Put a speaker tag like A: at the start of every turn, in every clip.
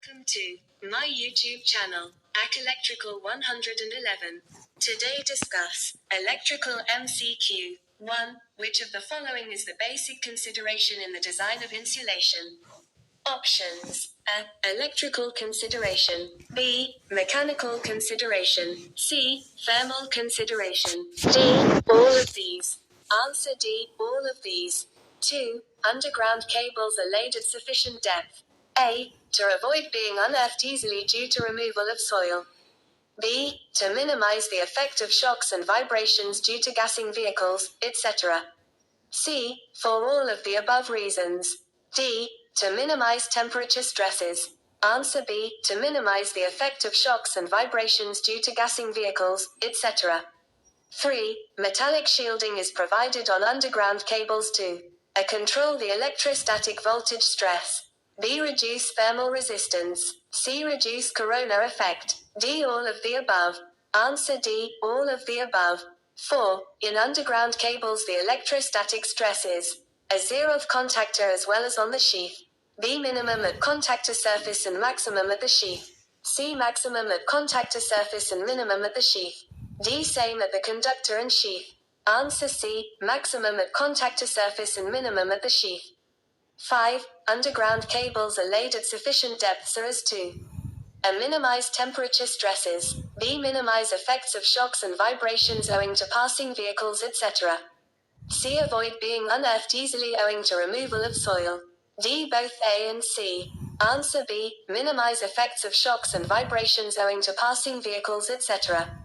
A: Welcome to my YouTube channel, at Electrical 111. Today discuss electrical MCQ 1. Which of the following is the basic consideration in the design of insulation? Options: A. Electrical consideration. B. Mechanical consideration. C. Thermal consideration. D. All of these. Answer D. All of these. 2. Underground cables are laid at sufficient depth. A. To avoid being unearthed easily due to removal of soil. B. To minimize the effect of shocks and vibrations due to gassing vehicles, etc. C. For all of the above reasons. D. To minimize temperature stresses. Answer B. To minimize the effect of shocks and vibrations due to gassing vehicles, etc. 3. Metallic shielding is provided on underground cables to A. Control the electrostatic voltage stress. B. Reduce thermal resistance. C. Reduce corona effect. D. All of the above. Answer D. All of the above. 4. In underground cables the electrostatic stress is A. Zero of contactor as well as on the sheath. B. Minimum at contactor surface and maximum at the sheath. C. Maximum at contactor surface and minimum at the sheath. D. Same at the conductor and sheath. Answer C. Maximum at contactor surface and minimum at the sheath. 5. Underground cables are laid at sufficient depth so as to A. Minimize temperature stresses. B. Minimize effects of shocks and vibrations owing to passing vehicles, etc. C. Avoid being unearthed easily owing to removal of soil. D. Both A and C. Answer B. Minimize effects of shocks and vibrations owing to passing vehicles, etc.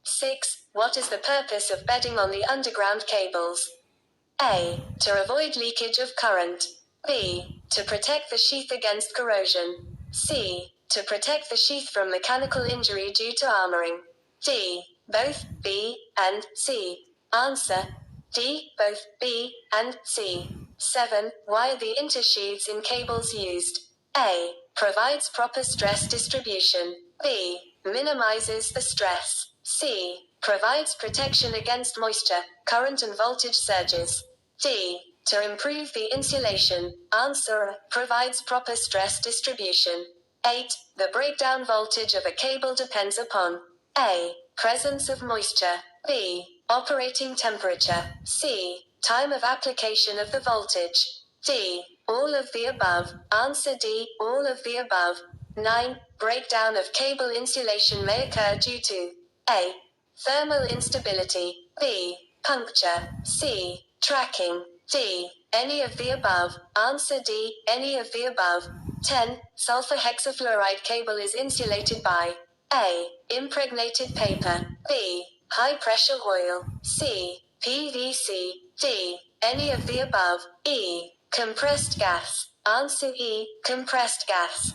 A: 6. What is the purpose of bedding on the underground cables? A. To avoid leakage of current. B. To protect the sheath against corrosion. C. To protect the sheath from mechanical injury due to armoring. D. Both B and C. Answer D. Both B and C. 7. Why are the intersheaths in cables used? A. Provides proper stress distribution. B. Minimizes the stress. C. Provides protection against moisture, current and voltage surges. D. To improve the insulation. Answer: provides proper stress distribution. 8. The breakdown voltage of a cable depends upon A. Presence of moisture. B. Operating temperature. C. Time of application of the voltage. D. All of the above. Answer D. All of the above. 9. Breakdown of cable insulation may occur due to A. Thermal instability. B. Puncture. C. Tracking. D. Any of the above. Answer D. Any of the above. 10. Sulfur hexafluoride cable is insulated by A. Impregnated paper. B. High pressure oil. C. PVC. D. Any of the above. E. Compressed gas. Answer E. Compressed gas.